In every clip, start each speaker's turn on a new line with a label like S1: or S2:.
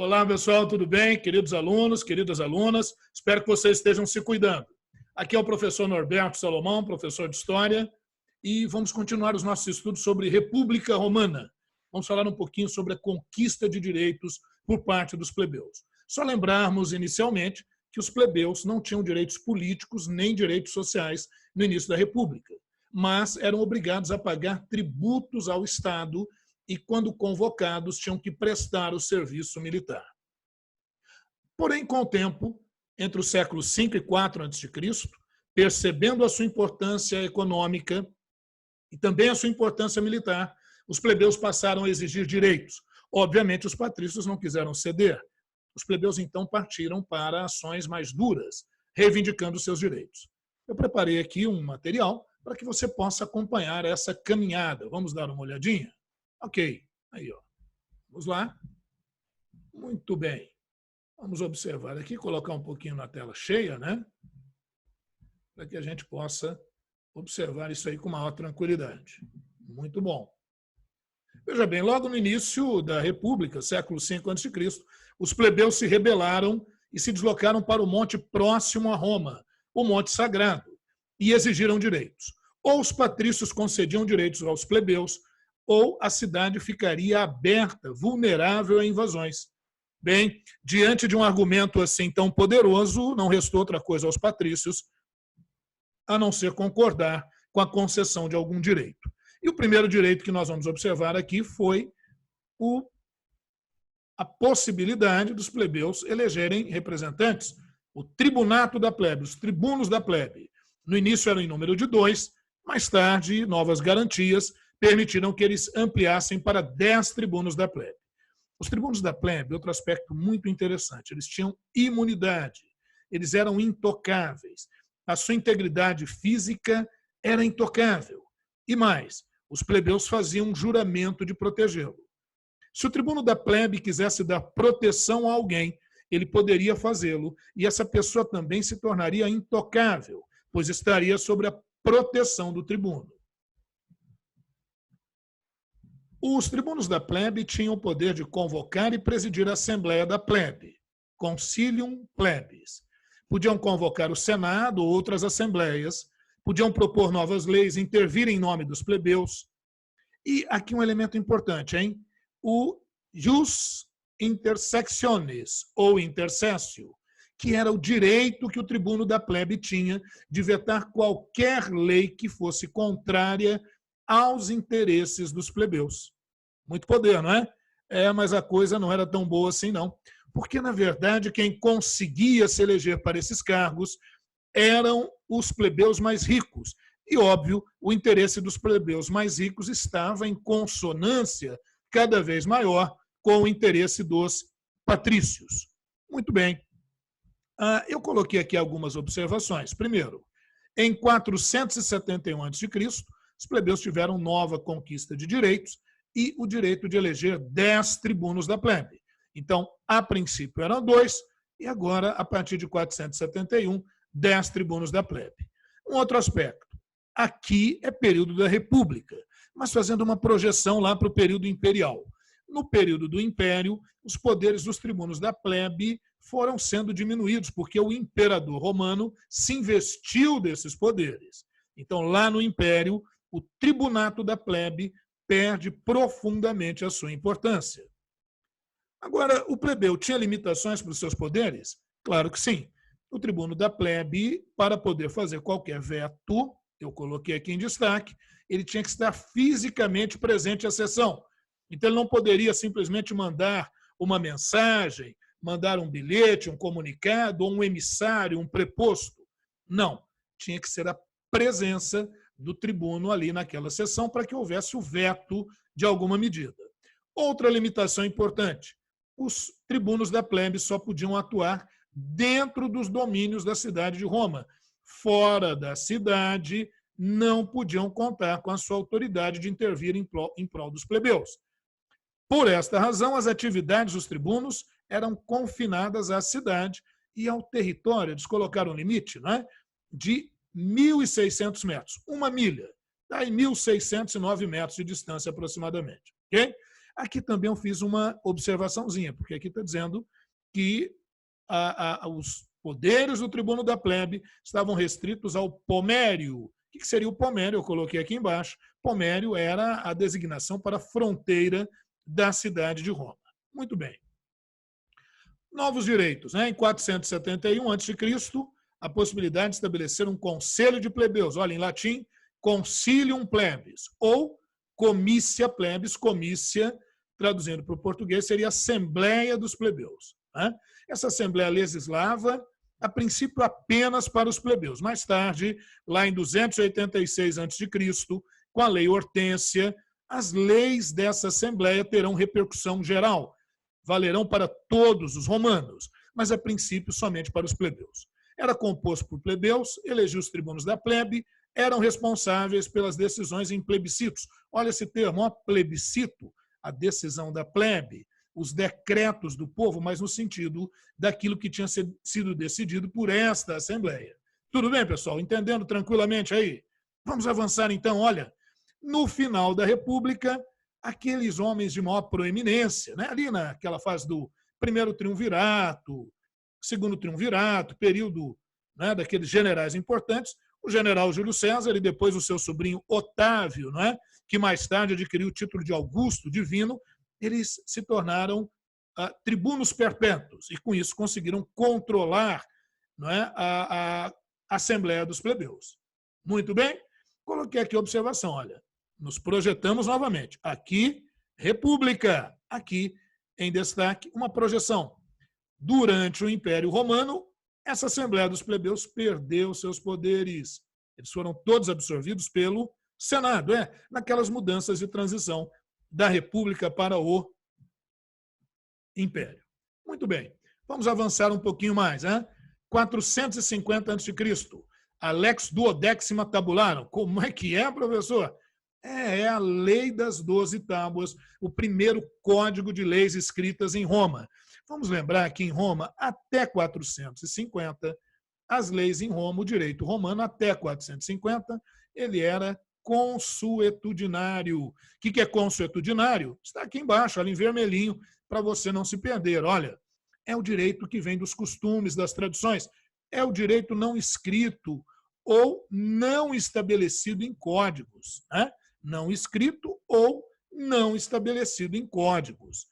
S1: Olá, pessoal, tudo bem? Queridos alunos, queridas alunas, espero que vocês estejam se cuidando. Aqui é o professor Norberto Salomão, professor de História, e vamos continuar os nossos estudos sobre República Romana. Vamos falar um pouquinho sobre a conquista de direitos por parte dos plebeus. Só lembrarmos, inicialmente, que os plebeus não tinham direitos políticos nem direitos sociais no início da República, mas eram obrigados a pagar tributos ao Estado e, quando convocados, tinham que prestar o serviço militar. Porém, com o tempo, entre os séculos 5 e 4 a.C., percebendo a sua importância econômica e também a sua importância militar, os plebeus passaram a exigir direitos. Obviamente, os patrícios não quiseram ceder. Os plebeus, então, partiram para ações mais duras, reivindicando seus direitos. Eu preparei aqui um material para que você possa acompanhar essa caminhada. Vamos dar uma olhadinha? Ok, aí, ó. Vamos lá. Muito bem. Vamos observar aqui, colocar um pouquinho na tela cheia, né? Para que a gente possa observar isso aí com maior tranquilidade. Muito bom. Veja bem, logo no início da República, século V a.C., os plebeus se rebelaram e se deslocaram para o monte próximo a Roma, o Monte Sagrado, e exigiram direitos. Ou os patrícios concediam direitos aos plebeus, ou a cidade ficaria aberta, vulnerável a invasões. Bem, diante de um argumento assim tão poderoso, não restou outra coisa aos patrícios a não ser concordar com a concessão de algum direito. E o primeiro direito que nós vamos observar aqui foi a possibilidade dos plebeus elegerem representantes, o tribunato da plebe, os tribunos da plebe. No início eram em número de 2, mais tarde, novas garantias permitiram que eles ampliassem para 10 tribunos da plebe. Os tribunos da plebe, outro aspecto muito interessante, eles tinham imunidade, eles eram intocáveis, a sua integridade física era intocável. E mais, os plebeus faziam um juramento de protegê-lo. Se o tribuno da plebe quisesse dar proteção a alguém, ele poderia fazê-lo, e essa pessoa também se tornaria intocável, pois estaria sob a proteção do tribuno. Os tribunos da plebe tinham o poder de convocar e presidir a Assembleia da Plebe, Concilium Plebis. Podiam convocar o Senado ou outras assembleias, podiam propor novas leis, intervir em nome dos plebeus. E aqui um elemento importante, hein? O jus intersectionis, ou intercessio, que era o direito que o tribuno da plebe tinha de vetar qualquer lei que fosse contrária aos interesses dos plebeus. Muito poder, não é? Mas a coisa não era tão boa assim, não. Porque, na verdade, quem conseguia se eleger para esses cargos eram os plebeus mais ricos. E, óbvio, o interesse dos plebeus mais ricos estava em consonância cada vez maior com o interesse dos patrícios. Muito bem. Eu coloquei aqui algumas observações. Primeiro, em 471 a.C., os plebeus tiveram nova conquista de direitos e o direito de eleger 10 tribunos da plebe. Então, a princípio eram 2 e agora, a partir de 471, 10 tribunos da plebe. Um outro aspecto. Aqui é período da República, mas fazendo uma projeção lá para o período imperial. No período do Império, os poderes dos tribunos da plebe foram sendo diminuídos, porque o imperador romano se investiu desses poderes. Então, lá no Império, o tribunato da plebe perde profundamente a sua importância. Agora, o plebeu tinha limitações para os seus poderes? Claro que sim. O tribuno da plebe, para poder fazer qualquer veto, eu coloquei aqui em destaque, ele tinha que estar fisicamente presente à sessão. Então, ele não poderia simplesmente mandar uma mensagem, mandar um bilhete, um comunicado, ou um emissário, um preposto. Não. Tinha que ser a presença do tribuno ali naquela sessão para que houvesse o veto de alguma medida. Outra limitação importante. Os tribunos da plebe só podiam atuar dentro dos domínios da cidade de Roma. Fora da cidade, não podiam contar com a sua autoridade de intervir em prol dos plebeus. Por esta razão, as atividades dos tribunos eram confinadas à cidade e ao território. Eles colocaram um limite, não é? De 1.600 metros, 1 milha, está em 1.609 metros de distância aproximadamente. Okay? Aqui também eu fiz uma observaçãozinha, porque aqui está dizendo que os poderes do tribuno da plebe estavam restritos ao pomério. O que seria o pomério? Eu coloquei aqui embaixo. Pomério era a designação para a fronteira da cidade de Roma. Muito bem. Novos direitos. Em 471 a.C., a possibilidade de estabelecer um conselho de plebeus. Olha, em latim, concilium plebis, ou comitia plebis. Comitia, traduzindo para o português, seria Assembleia dos Plebeus. Essa Assembleia legislava, a princípio, apenas para os plebeus. Mais tarde, lá em 286 a.C., com a Lei Hortência, as leis dessa Assembleia terão repercussão geral, valerão para todos os romanos, mas, a princípio, somente para os plebeus. Era composto por plebeus, elegia os tribunos da plebe, eram responsáveis pelas decisões em plebiscitos. Olha esse termo, plebiscito, a decisão da plebe, os decretos do povo, mas no sentido daquilo que tinha sido decidido por esta Assembleia. Tudo bem, pessoal? Entendendo tranquilamente aí? Vamos avançar então. Olha, no final da República, aqueles homens de maior proeminência, ali naquela fase do primeiro triunvirato, segundo triunvirato, período daqueles generais importantes, o general Júlio César e depois o seu sobrinho Otávio, que mais tarde adquiriu o título de Augusto Divino, eles se tornaram tribunos perpétuos e, com isso, conseguiram controlar a Assembleia dos Plebeus. Muito bem? Coloquei aqui a observação, olha, nos projetamos novamente. Aqui, República. Aqui, em destaque, uma projeção. Durante o Império Romano, essa Assembleia dos Plebeus perdeu seus poderes. Eles foram todos absorvidos pelo Senado, naquelas mudanças de transição da República para o Império. Muito bem, vamos avançar um pouquinho mais. 450 a.C., a Lex Duodécima Tabularum. Como é que é, professor? É a Lei das 12 Tábuas, o primeiro código de leis escritas em Roma. Vamos lembrar que em Roma, até 450, as leis em Roma, o direito romano, até 450, ele era consuetudinário. O que é consuetudinário? Está aqui embaixo, ali em vermelhinho, para você não se perder. Olha, é o direito que vem dos costumes, das tradições. É o direito não escrito ou não estabelecido em códigos. Não escrito ou não estabelecido em códigos.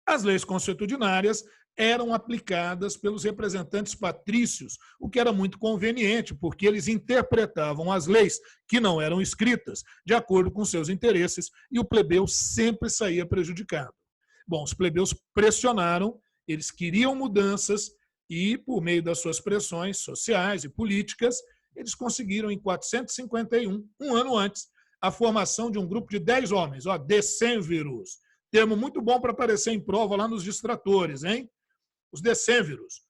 S1: As leis consuetudinárias eram aplicadas pelos representantes patrícios, o que era muito conveniente, porque eles interpretavam as leis que não eram escritas de acordo com seus interesses e o plebeu sempre saía prejudicado. Bom, os plebeus pressionaram, eles queriam mudanças e, por meio das suas pressões sociais e políticas, eles conseguiram, em 451, um ano antes, a formação de um grupo de 10 homens, decênviros, termo muito bom para aparecer em prova lá nos distratores, hein? Os decênviros,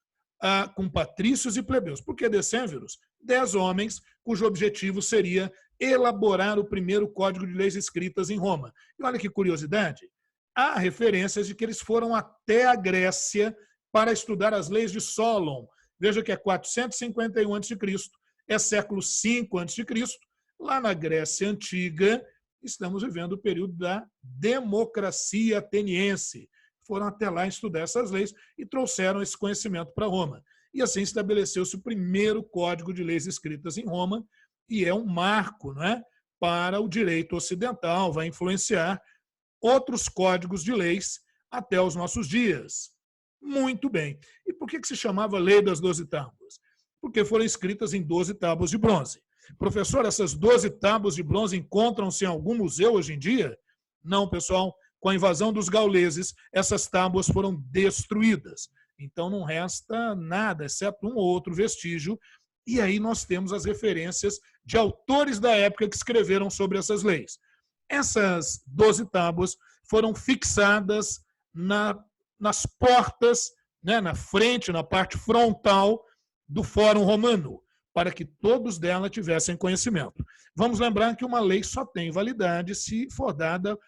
S1: com patrícios e plebeus. Por que decênviros? 10 homens cujo objetivo seria elaborar o primeiro código de leis escritas em Roma. E olha que curiosidade, há referências de que eles foram até a Grécia para estudar as leis de Solon. Veja que é 451 a.C., é século V a.C., lá na Grécia Antiga, estamos vivendo o período da democracia ateniense. Foram até lá estudar essas leis e trouxeram esse conhecimento para Roma. E assim estabeleceu-se o primeiro código de leis escritas em Roma, e é um marco, para o direito ocidental, vai influenciar outros códigos de leis até os nossos dias. Muito bem. E por que se chamava Lei das 12 Tábuas? Porque foram escritas em 12 tábuas de bronze. Professor, essas 12 tábuas de bronze encontram-se em algum museu hoje em dia? Não, pessoal. Com a invasão dos gauleses, essas tábuas foram destruídas. Então não resta nada, exceto um ou outro vestígio. E aí nós temos as referências de autores da época que escreveram sobre essas leis. Essas 12 tábuas foram fixadas nas portas, na frente, na parte frontal do Fórum Romano, para que todos dela tivessem conhecimento. Vamos lembrar que uma lei só tem validade se for dada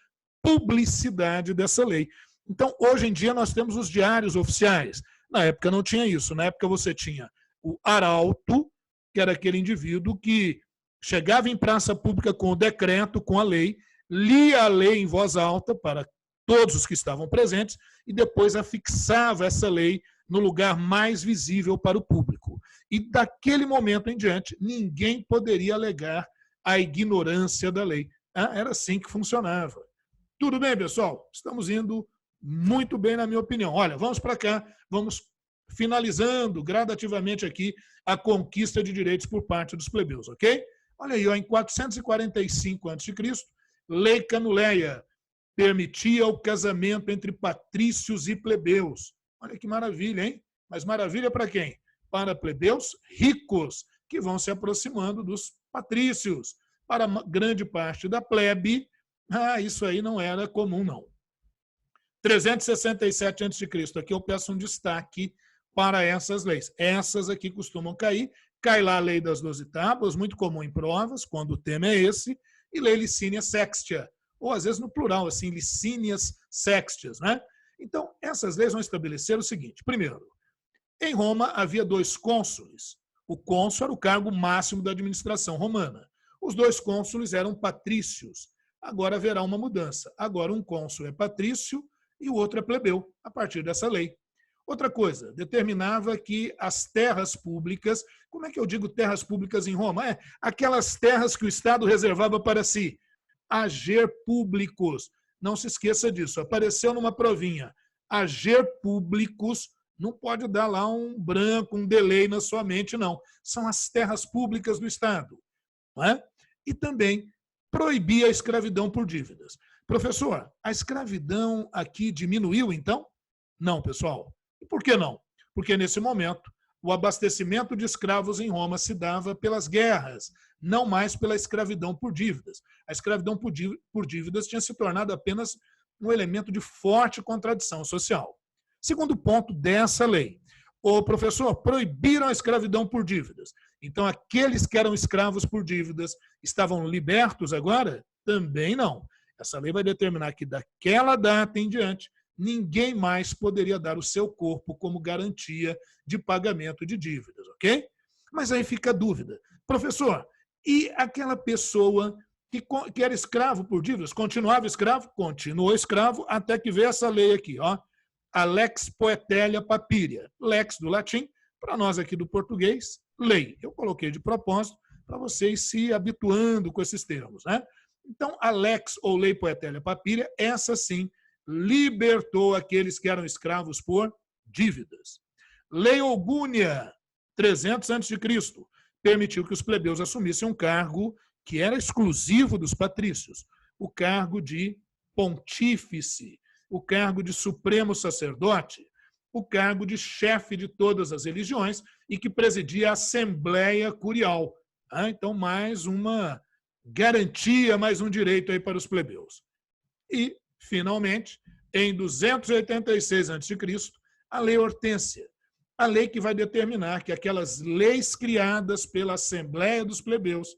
S1: publicidade dessa lei. Então, hoje em dia, nós temos os diários oficiais. Na época não tinha isso. Na época você tinha o arauto, que era aquele indivíduo que chegava em praça pública com o decreto, com a lei, lia a lei em voz alta para todos os que estavam presentes, e depois afixava essa lei no lugar mais visível para o público. E daquele momento em diante, ninguém poderia alegar a ignorância da lei. Era assim que funcionava. Tudo bem, pessoal? Estamos indo muito bem, na minha opinião. Olha, vamos para cá, vamos finalizando gradativamente aqui a conquista de direitos por parte dos plebeus, ok? Olha aí, ó, em 445 a.C., Lei Canuleia permitia o casamento entre patrícios e plebeus. Olha que maravilha, hein? Mas maravilha para quem? Para plebeus ricos, que vão se aproximando dos patrícios. Para grande parte da plebe, isso aí não era comum, não. 367 a.C., aqui eu peço um destaque para essas leis. Essas aqui costumam cair. Cai lá a lei das 12 tábuas, muito comum em provas, quando o tema é esse, e lei Licínia Sextia, ou às vezes no plural, assim, Licínias Sextias, né? Então, essas leis vão estabelecer o seguinte. Primeiro, em Roma havia 2 cônsules. O cônsul era o cargo máximo da administração romana. Os 2 cônsules eram patrícios. Agora haverá uma mudança. Agora um cônsul é patrício e o outro é plebeu, a partir dessa lei. Outra coisa, determinava que as terras públicas, como é que eu digo terras públicas em Roma? Aquelas terras que o Estado reservava para si, ager públicos. Não se esqueça disso, apareceu numa provinha, ager públicos, não pode dar lá um branco, um delay na sua mente, não. São as terras públicas do Estado. Não é? E também proibia a escravidão por dívidas. Professor, a escravidão aqui diminuiu, então? Não, pessoal. E por que não? Porque, nesse momento, o abastecimento de escravos em Roma se dava pelas guerras, não mais pela escravidão por dívidas. A escravidão por dívidas tinha se tornado apenas um elemento de forte contradição social. Segundo ponto dessa lei. Ô, professor, proibiram a escravidão por dívidas. Então, aqueles que eram escravos por dívidas estavam libertos agora? Também não. Essa lei vai determinar que, daquela data em diante, ninguém mais poderia dar o seu corpo como garantia de pagamento de dívidas, ok? Mas aí fica a dúvida. Professor, e aquela pessoa que era escravo por dívidas, continuava escravo? Continuou escravo até que veio essa lei aqui, ó, a Lex Poetelia Papiria. Lex do latim, para nós aqui do português, lei. Eu coloquei de propósito para vocês se habituando com esses termos, né? Então, a Lex ou Lei Poetelia Papiria, essa sim, libertou aqueles que eram escravos por dívidas. Lei Ogúnia, 300 a.C., permitiu que os plebeus assumissem um cargo que era exclusivo dos patrícios, o cargo de pontífice, o cargo de supremo sacerdote, o cargo de chefe de todas as religiões e que presidia a Assembleia Curial. Então, mais uma garantia, mais um direito aí para os plebeus. E, finalmente, em 286 a.C., a Lei Hortência, a lei que vai determinar que aquelas leis criadas pela Assembleia dos Plebeus,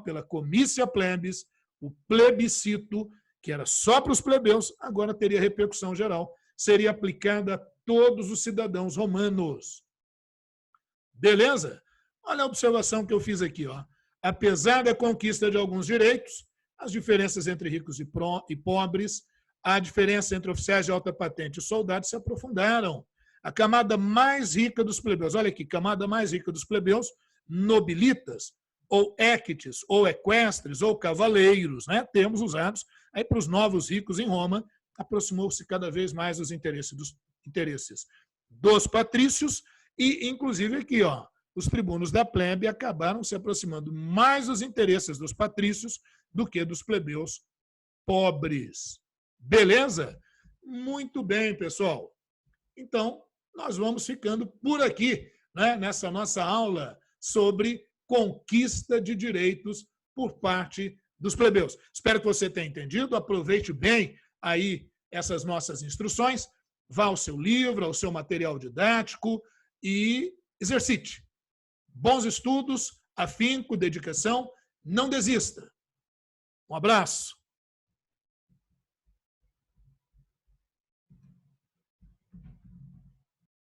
S1: pela Comitia Plebis, o plebiscito, que era só para os plebeus, agora teria repercussão geral, seria aplicada a todos os cidadãos romanos. Beleza? Olha a observação que eu fiz aqui. Apesar da conquista de alguns direitos, as diferenças entre ricos e pobres, a diferença entre oficiais de alta patente e soldados se aprofundaram. A camada mais rica dos plebeus, olha aqui, camada mais rica dos plebeus, nobilitas, ou equites, ou equestres, ou cavaleiros, né? Termos usados aí para os novos ricos em Roma, aproximou-se cada vez mais dos interesses dos patrícios e, inclusive, aqui, os tribunos da plebe acabaram se aproximando mais dos interesses dos patrícios do que dos plebeus pobres. Beleza? Muito bem, pessoal. Então, nós vamos ficando por aqui, né, nessa nossa aula sobre conquista de direitos por parte dos plebeus. Espero que você tenha entendido, aproveite bem aí essas nossas instruções, vá ao seu livro, ao seu material didático e exercite. Bons estudos, afinco, dedicação, não desista. Um abraço.